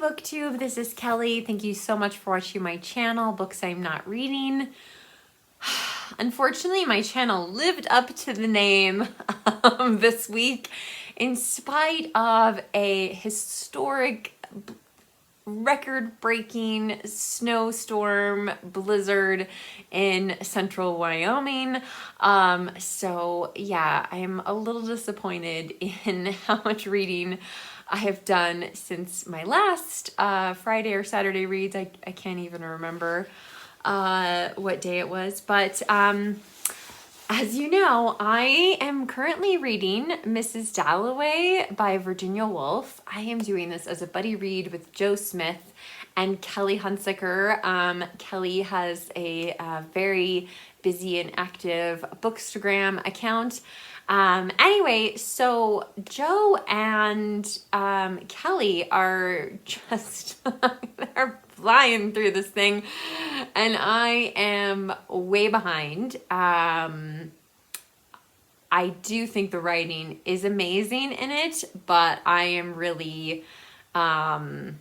booktube, this is Kelly. Thank you so much for watching my channel, Books I'm Not Reading. Unfortunately, my channel lived up to the name this week in spite of a historic, record-breaking snowstorm blizzard in central Wyoming. So yeah, I'm a little disappointed in how much reading I have done since my last Friday or Saturday reads. I can't even remember what day it was, but as you know, I am currently reading Mrs. Dalloway by Virginia Woolf. I am doing this as a buddy read with Joe Smith and Kelly Hunsaker. Kelly has a very busy and active Bookstagram account. Anyway, so Joe and Kelly are just they're flying through this thing, and I am way behind. I do think the writing is amazing in it, but I am really I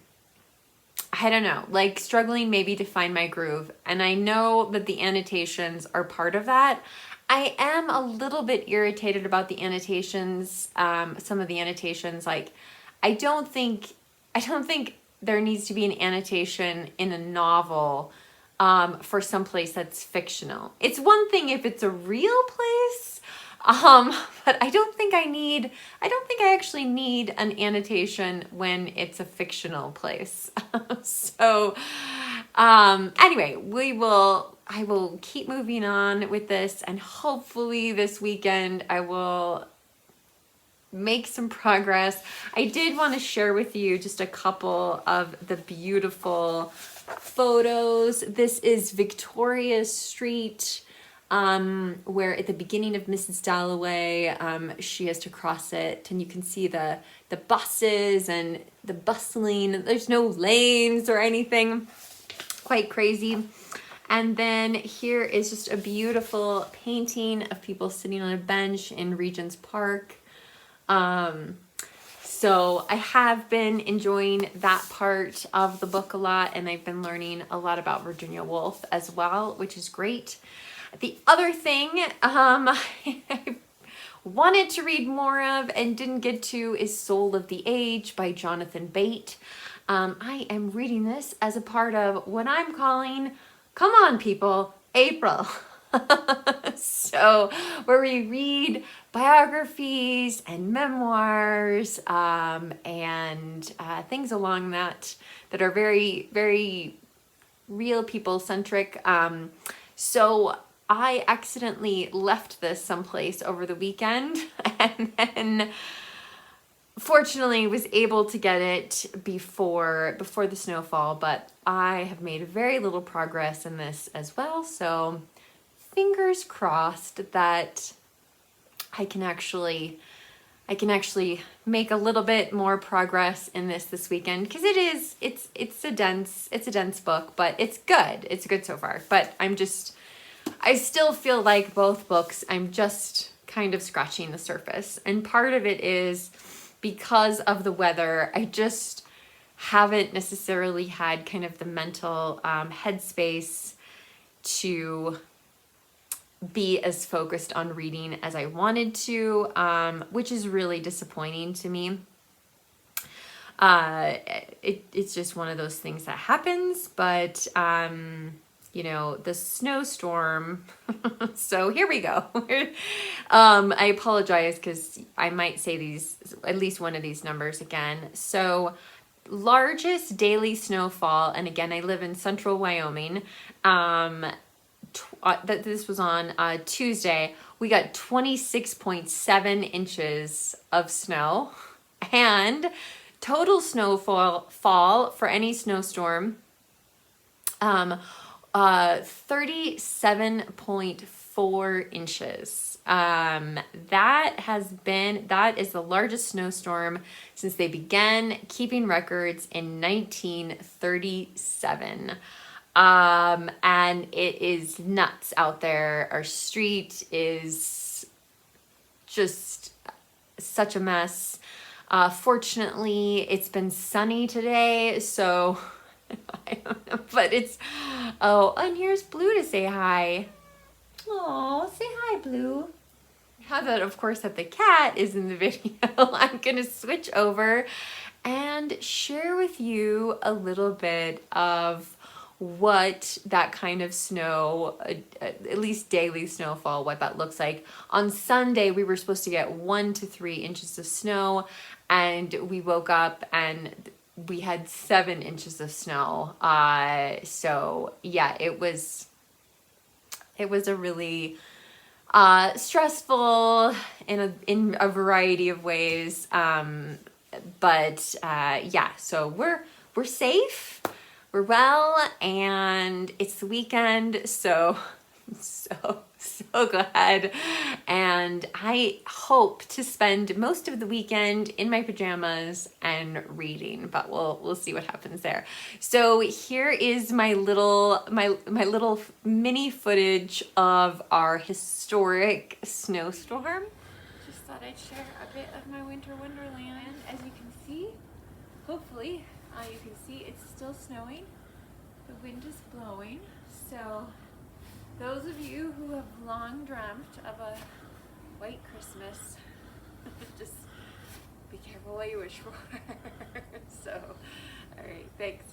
don't know, like struggling maybe to find my groove. And I know that the annotations are part of that. I am a little bit irritated about the annotations, some of the annotations. Like, I don't think there needs to be an annotation in a novel for some place that's fictional. It's one thing if it's a real place, but I don't think I actually need an annotation when it's a fictional place. So, anyway, I will keep moving on with this, and hopefully this weekend I will make some progress. I did want to share with you just a couple of the beautiful photos. This is Victoria Street, where at the beginning of Mrs. Dalloway, she has to cross it, and you can see the buses and the bustling. There's no lanes or anything. Quite crazy. And then here is just a beautiful painting of people sitting on a bench in Regent's Park. So I have been enjoying that part of the book a lot, and I've been learning a lot about Virginia Woolf as well, which is great. The other thing I wanted to read more of and didn't get to is Soul of the Age by Jonathan Bate. I am reading this as a part of what I'm calling, come on people, April. So where we read biographies and memoirs and things along that are very, very real people centric. So I accidentally left this someplace over the weekend, and then fortunately was able to get it before the snowfall, but I have made very little progress in this as well. So fingers crossed that I can actually make a little bit more progress in this weekend, because it's a dense book, but it's good. It's good so far. But I still feel like both books, I'm just kind of scratching the surface. And part of it is because of the weather. I just haven't necessarily had kind of the mental headspace to be as focused on reading as I wanted to, which is really disappointing to me. It's just one of those things that happens, but you know, the snowstorm. So here we go. I apologize because I might say at least one of these numbers again. So largest daily snowfall, and again, I live in central Wyoming. That this was on Tuesday. We got 26.7 inches of snow, and total snowfall for any snowstorm, 37.4 inches. That is the largest snowstorm since they began keeping records in 1937. And it is nuts out there. Our street is just such a mess. Fortunately, it's been sunny today, so I don't know, but it's, oh, and here's Blue to say hi. Oh, say hi, Blue. Now that, of course, that the cat is in the video, I'm gonna switch over and share with you a little bit of what that kind of snow, at least daily snowfall, what that looks like. On Sunday, we were supposed to get 1 to 3 inches of snow, and we woke up and we had 7 inches of snow. So yeah, it was a really stressful in a variety of ways. But yeah, so we're safe, we're well, and it's the weekend, so glad. And I hope to spend most of the weekend in my pajamas and reading, but we'll see what happens there. So here is my little mini footage of our historic snowstorm. Just thought I'd share a bit of my winter wonderland. As you can see, hopefully you can see it's still snowing. The wind is blowing, so those of you who have long dreamt of a white Christmas, just be careful what you wish for. So, all right, thanks.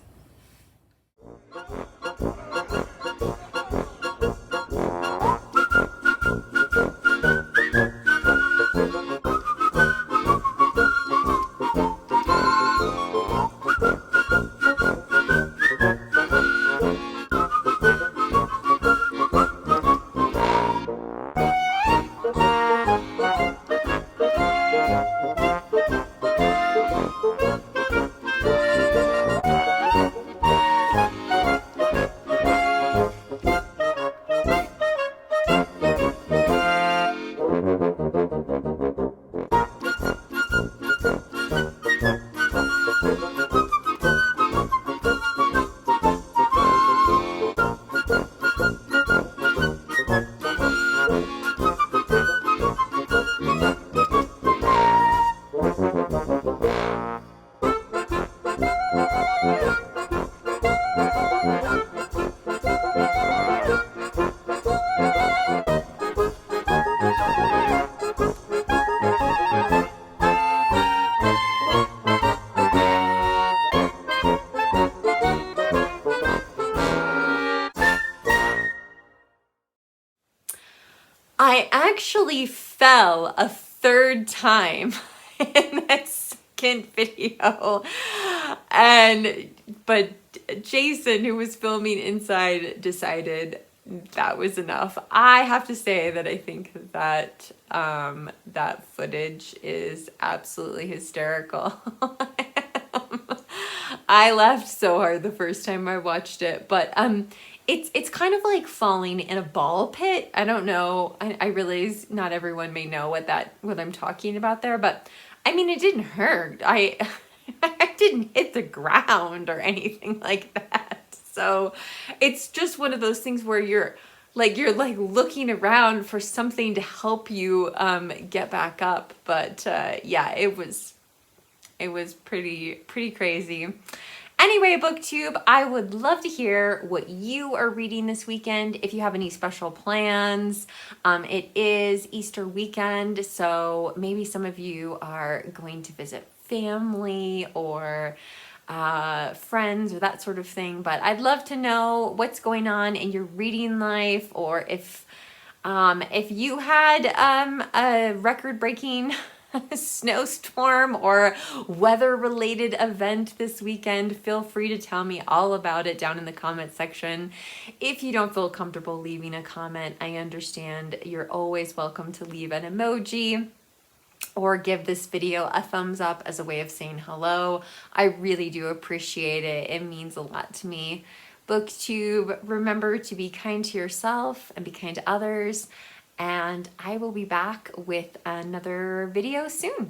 I actually fell a third time in that second video, but Jason, who was filming inside, decided that was enough. I have to say that I think that that footage is absolutely hysterical. I laughed so hard the first time I watched it, but it's kind of like falling in a ball pit. I don't know. I realize not everyone may know what I'm talking about there, but I mean, it didn't hurt. I didn't hit the ground or anything like that. So it's just one of those things where you're like looking around for something to help you get back up. But yeah, it was pretty crazy. Anyway, BookTube, I would love to hear what you are reading this weekend. If you have any special plans, it is Easter weekend, so maybe some of you are going to visit family or friends or that sort of thing. But I'd love to know what's going on in your reading life, or if you had a record-breaking snowstorm or weather-related event this weekend, feel free to tell me all about it down in the comment section. If you don't feel comfortable leaving a comment, I understand. You're always welcome to leave an emoji or give this video a thumbs up as a way of saying hello. I really do appreciate it. It means a lot to me. BookTube, remember to be kind to yourself and be kind to others. And I will be back with another video soon.